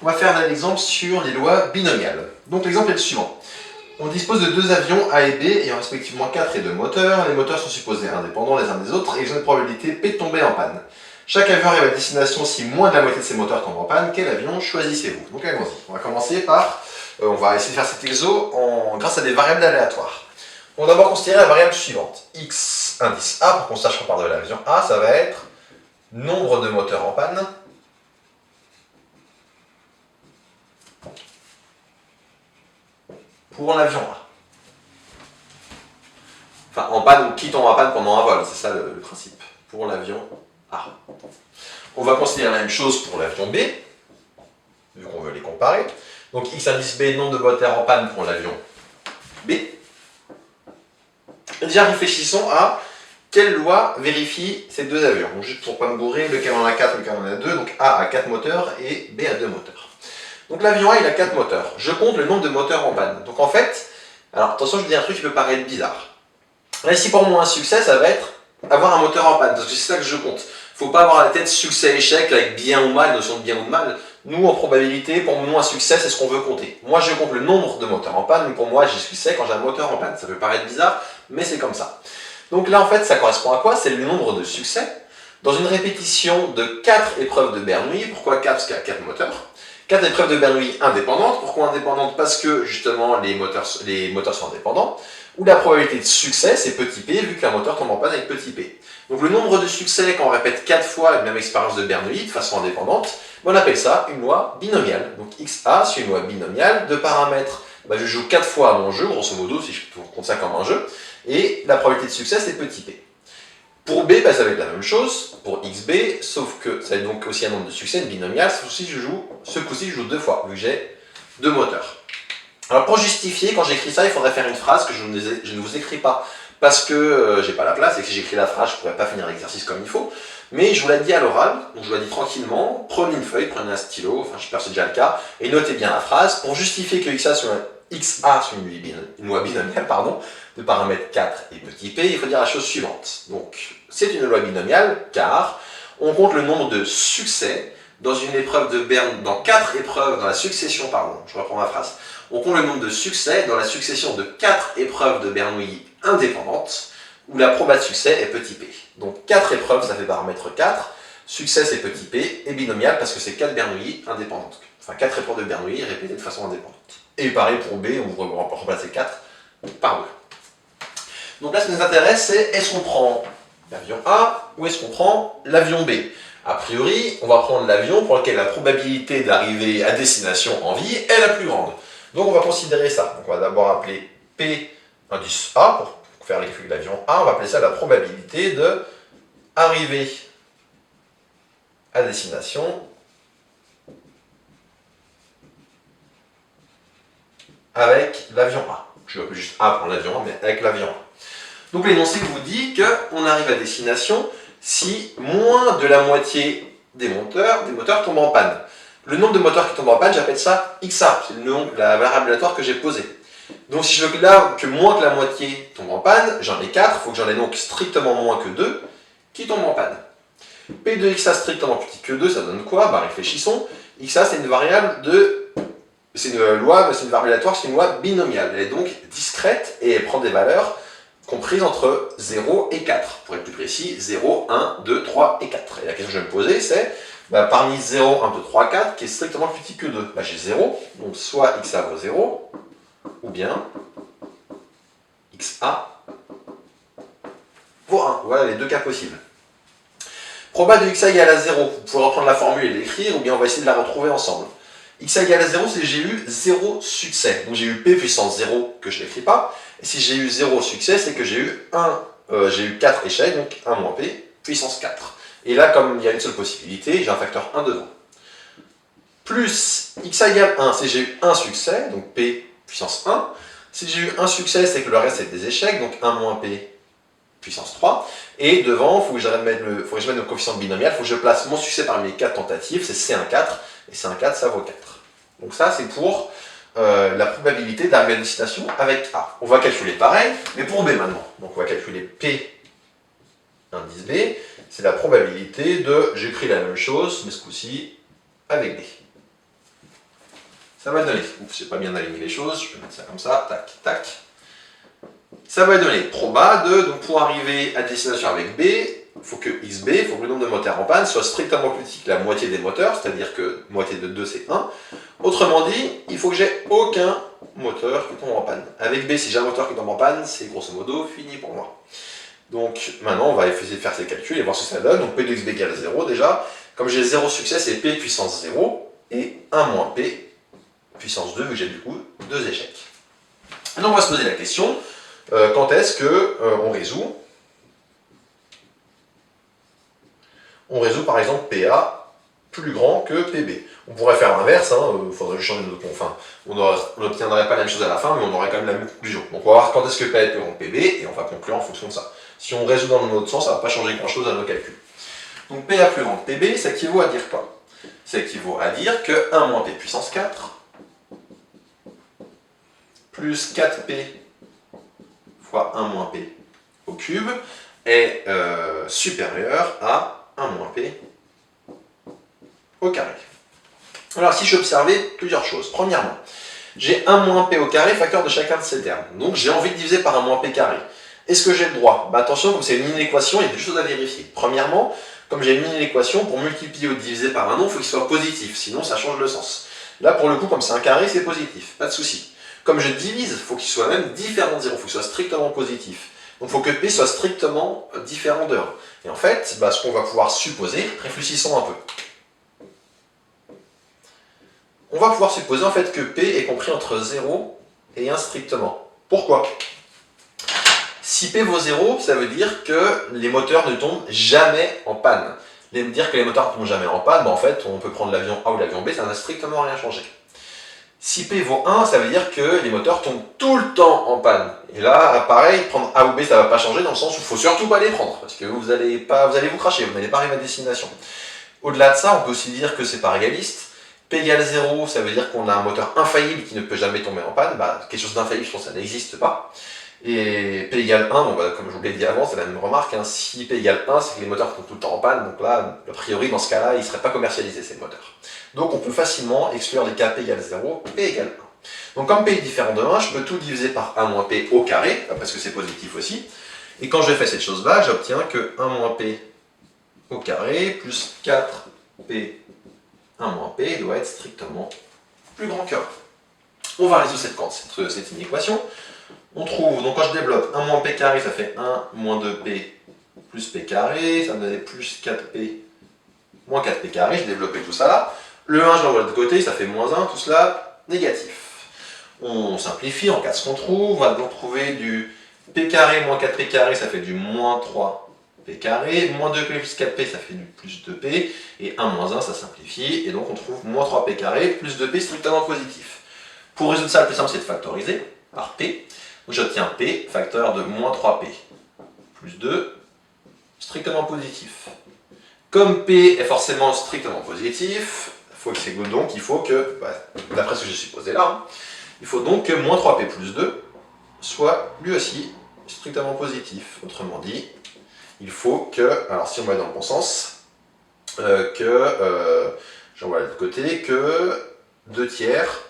On va faire un exemple sur les lois binomiales. Donc l'exemple est le suivant. On dispose de deux avions A et B ayant respectivement 4 et 2 moteurs. Les moteurs sont supposés indépendants les uns des autres et ils ont une probabilité P de tomber en panne. Chaque avion arrive à destination si moins de la moitié de ses moteurs tombent en panne. Quel avion choisissez-vous? Donc allons-y. On va commencer par... on va essayer de faire cet exo grâce à des variables aléatoires. On va d'abord considérer la variable suivante. X indice A, pour qu'on sache qu'on part de l'avion A, ça va être nombre de moteurs en panne pour l'avion A. Enfin, en panne, qui tombe en panne pendant un vol, c'est ça le principe, pour l'avion A. On va considérer la même chose pour l'avion B, vu qu'on veut les comparer. Donc X indice B, nombre de moteurs en panne pour l'avion B. Et déjà, réfléchissons à quelle loi vérifie ces deux avions. Donc, juste pour ne pas me bourrer, lequel en a 4, lequel en a 2. Donc A a 4 moteurs et B a 2 moteurs. Donc l'avion A, il a 4 moteurs. Je compte le nombre de moteurs en panne. Donc en fait, alors attention, je dis un truc qui peut paraître bizarre. Là, ici, pour moi, un succès, ça va être avoir un moteur en panne, parce que c'est ça que je compte. Il ne faut pas avoir la tête succès-échec avec bien ou mal, notion de bien ou de mal. Nous, en probabilité, pour nous, un succès, c'est ce qu'on veut compter. Moi, je compte le nombre de moteurs en panne, mais pour moi, j'ai succès quand j'ai un moteur en panne. Ça peut paraître bizarre, mais c'est comme ça. Donc là, en fait, ça correspond à quoi? C'est le nombre de succès dans une répétition de 4 épreuves de Bernoulli. Pourquoi 4? Parce qu'il y a 4 moteurs. 4 épreuves de Bernoulli indépendantes. Pourquoi indépendantes? Parce que, justement, les moteurs sont indépendants. Où la probabilité de succès, c'est petit p, vu qu'un moteur tombe en panne avec petit p. Donc le nombre de succès, quand on répète 4 fois une même expérience de Bernoulli, de façon indépendante, on appelle ça une loi binomiale. Donc XA, c'est une loi binomiale de paramètres. Je joue 4 fois à mon jeu, grosso modo, si je compte ça comme un jeu, et la probabilité de succès, c'est petit p. Pour B, ça va être la même chose, pour XB, sauf que ça va être donc aussi un nombre de succès, une binomiale, ce coup-ci, je joue 2 fois, vu que j'ai 2 moteurs. Alors pour justifier, quand j'écris ça, il faudrait faire une phrase que je ne vous écris pas parce que j'ai pas la place et que si j'écris la phrase, je ne pourrais pas finir l'exercice comme il faut. Mais je vous la dis à l'oral, donc je vous la dis tranquillement, prenez une feuille, prenez un stylo, enfin j'espère que c'est déjà le cas, et notez bien la phrase pour justifier que XA sur une loi binomiale de paramètres 4 et petit p, il faut dire la chose suivante. Donc c'est une loi binomiale car on compte le nombre de succès dans une épreuve de Bernoulli, dans 4 épreuves, dans la succession, je reprends ma phrase. On compte le nombre de succès dans la succession de 4 épreuves de Bernoulli indépendantes, où la proba de succès est petit p. Donc 4 épreuves, ça fait paramètre 4, succès c'est petit p, et binomial parce que c'est 4 Bernoulli indépendantes. Enfin 4 épreuves de Bernoulli répétées de façon indépendante. Et pareil pour B, on va remplacer 4 par 2. Donc là ce qui nous intéresse c'est est-ce qu'on prend l'avion A ou est-ce qu'on prend l'avion B? A priori, on va prendre l'avion pour lequel la probabilité d'arriver à destination en vie est la plus grande. Donc on va considérer ça. Donc on va d'abord appeler P indice A pour faire les calculs de l'avion A. On va appeler ça la probabilité de arriver à destination avec l'avion A. Je vais appeler juste A pour l'avion A, mais avec l'avion A. Donc l'énoncé vous dit qu'on arrive à destination si moins de la moitié des moteurs tombent en panne. Le nombre de moteurs qui tombent en panne, j'appelle ça XA, c'est la variable aléatoire que j'ai posée. Donc si je veux que moins que la moitié tombe en panne, j'en ai 4, il faut que j'en ai donc strictement moins que 2 qui tombent en panne. P de XA strictement plus petit que 2, ça donne quoi? Réfléchissons. XA c'est une variable c'est une variable aléatoire, c'est une loi binomiale. Elle est donc discrète et elle prend des valeurs comprises entre 0 et 4. Pour être plus précis, 0, 1, 2, 3 et 4. Et la question que je vais me poser, c'est parmi 0, 1, 2, 3, 4, qui est strictement plus petit que 2, j'ai 0, donc soit XA vaut 0, ou bien XA vaut 1. Voilà les deux cas possibles. Proba de XA égale à 0, vous pouvez reprendre la formule et l'écrire, ou bien on va essayer de la retrouver ensemble. XA égale à 0, c'est que j'ai eu 0 succès. Donc j'ai eu P puissance 0 que je n'écris pas. Et si j'ai eu 0 succès, c'est que j'ai eu 4 échecs, donc 1 moins P puissance 4. Et là, comme il y a une seule possibilité, j'ai un facteur 1 devant. Plus XA égale 1, c'est que j'ai eu 1 succès, donc P puissance 1. Si j'ai eu 1 succès, c'est que le reste c'est des échecs, donc 1 moins P puissance 3. Et devant, il faut que je mette le coefficient binomial, il faut que je place mon succès parmi les 4 tentatives, c'est C1,4, et C1,4 ça vaut 4. Donc ça c'est pour la probabilité d'arriver à destination avec A. On va calculer pareil, mais pour B maintenant. Donc on va calculer P indice B, c'est la probabilité de, j'ai pris la même chose, mais ce coup-ci avec B. ça va donner, oups, j'ai pas bien aligné les choses, je peux mettre ça comme ça, tac, tac. Ça va donner proba de, donc pour arriver à destination avec B, il faut que XB, il faut que le nombre de moteurs en panne soit strictement plus petit que la moitié des moteurs, c'est-à-dire que moitié de 2 c'est 1. Autrement dit, il faut que j'ai aucun moteur qui tombe en panne. Avec B, si j'ai un moteur qui tombe en panne, c'est grosso modo fini pour moi. Donc maintenant, on va essayer de faire ces calculs et voir ce que ça donne. Donc P de XB égale 0 déjà. Comme j'ai 0 succès, c'est P puissance 0 et 1 moins P puissance 2, vu que j'ai du coup 2 échecs. Maintenant, on va se poser la question, quand est-ce qu'on résout? On résout par exemple PA plus grand que PB. On pourrait faire l'inverse, il faudrait changer notre enfin, on n'obtiendrait pas la même chose à la fin, mais on aurait quand même la même conclusion. Donc on va voir quand est-ce que PA est plus grand que PB, et on va conclure en fonction de ça. Si on résout dans l'autre sens, ça ne va pas changer grand-chose à nos calculs. Donc PA plus grand que PB, ça équivaut à dire quoi? Ça équivaut à dire que 1 moins P puissance 4 plus 4P fois 1 moins P au cube est supérieur à 1 moins P au carré. Alors si j'observais plusieurs choses. Premièrement, j'ai 1 moins P au carré facteur de chacun de ces termes. Donc j'ai envie de diviser par 1 moins P carré. Est-ce que j'ai le droit? Attention, comme c'est une inéquation, il y a deux choses à vérifier. Premièrement, comme j'ai une inéquation, pour multiplier ou diviser par un nombre, il faut qu'il soit positif, sinon ça change le sens. Là, pour le coup, comme c'est un carré, c'est positif, pas de souci. Comme je divise, il faut qu'il soit même différent de 0, il faut qu'il soit strictement positif. Donc il faut que P soit strictement différent de 1. Et en fait, ce qu'on va pouvoir supposer, réfléchissons un peu. On va pouvoir supposer en fait que P est compris entre 0 et 1 strictement. Pourquoi? Si P vaut 0, ça veut dire que les moteurs ne tombent jamais en panne. Dire que les moteurs ne tombent jamais en panne, en fait, on peut prendre l'avion A ou l'avion B, ça n'a strictement rien changé. Si P vaut 1, ça veut dire que les moteurs tombent tout le temps en panne. Et là, pareil, prendre A ou B, ça ne va pas changer dans le sens où il ne faut surtout pas les prendre, parce que vous allez vous cracher, vous n'allez pas arriver à destination. Au-delà de ça, on peut aussi dire que c'est pas réaliste. P égale 0, ça veut dire qu'on a un moteur infaillible qui ne peut jamais tomber en panne. Quelque chose d'infaillible, je pense que ça n'existe pas. Et P égale 1, comme je vous l'ai dit avant, c'est la même remarque. Si P égale 1, c'est que les moteurs sont tout le temps en panne. Donc là, a priori, dans ce cas-là, ils ne seraient pas commercialisés, ces moteurs. Donc on peut facilement exclure les cas P égale 0, P égale 1. Donc comme P est différent de 1, je peux tout diviser par 1 moins P au carré, parce que c'est positif aussi. Et quand je fais cette chose-là, j'obtiens que 1 moins P au carré plus 4P 1 moins P doit être strictement plus grand que 1. On va résoudre cette inéquation. On trouve, donc quand je développe 1 moins P carré, ça fait 1 moins 2P plus P carré, ça me donne plus 4P moins 4P carré, je développais tout ça là. Le 1, je l'envoie de l'autre côté, ça fait moins 1, tout cela négatif. On simplifie, on casse ce qu'on trouve, on va donc trouver du P carré moins 4P carré, ça fait du moins 3P carré, moins 2P plus 4P, ça fait du plus 2P, et 1 moins 1, ça simplifie, et donc on trouve moins 3P carré plus 2P strictement positif. Pour résoudre ça, le plus simple, c'est de factoriser par P. Donc j'obtiens P, facteur de moins 3P plus 2, strictement positif. Comme P est forcément strictement positif, il faut que, d'après ce que j'ai supposé là, il faut donc que moins 3P plus 2 soit lui aussi strictement positif. Autrement dit, il faut que, alors si on va dans le bon sens, j'envoie de l'autre côté, que 2 tiers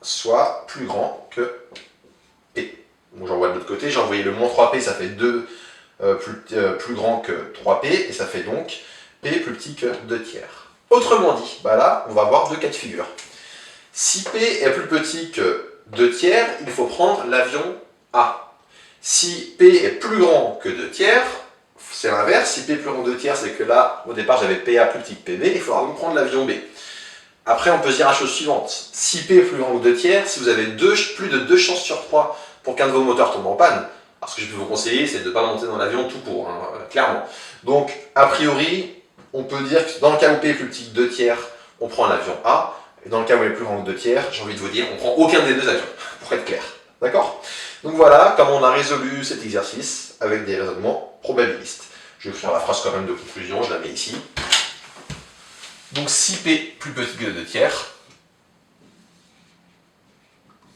soit plus grand que P. Donc j'envoie de l'autre côté, j'ai envoyé le moins 3P, ça fait 2 plus grand que 3P, et ça fait donc P plus petit que 2 tiers. Autrement dit, là, on va avoir deux cas de figure. Si P est plus petit que 2 tiers, il faut prendre l'avion A. Si P est plus grand que 2 tiers, c'est l'inverse. Si P est plus grand que 2 tiers, c'est que là, au départ, j'avais PA plus petit que PB, il faudra donc prendre l'avion B. Après, on peut se dire la chose suivante. Si P est plus grand que 2 tiers, si vous avez plus de 2 chances sur 3 pour qu'un de vos moteurs tombe en panne, alors ce que je peux vous conseiller, c'est de ne pas monter dans l'avion tout court, clairement. Donc, a priori, on peut dire que dans le cas où P est plus petit que 2 tiers, on prend l'avion A. Et dans le cas où il est plus grand que 2 tiers, j'ai envie de vous dire, on prend aucun des deux avions, pour être clair. D'accord? Donc voilà comment on a résolu cet exercice avec des raisonnements probabilistes. Je vais écrire la phrase quand même de conclusion, je la mets ici. Donc si P plus petit que 2 tiers,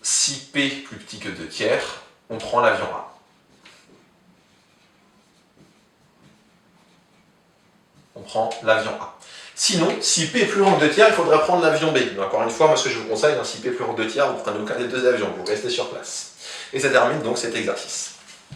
si P plus petit que 2 tiers, on prend l'avion A. On prend l'avion A. Sinon, si P est plus long que 2 tiers, il faudra prendre l'avion B. Mais encore une fois, moi ce que je vous conseille, si P est plus long que 2 tiers, vous prenez aucun des deux avions, vous restez sur place. Et ça termine donc cet exercice.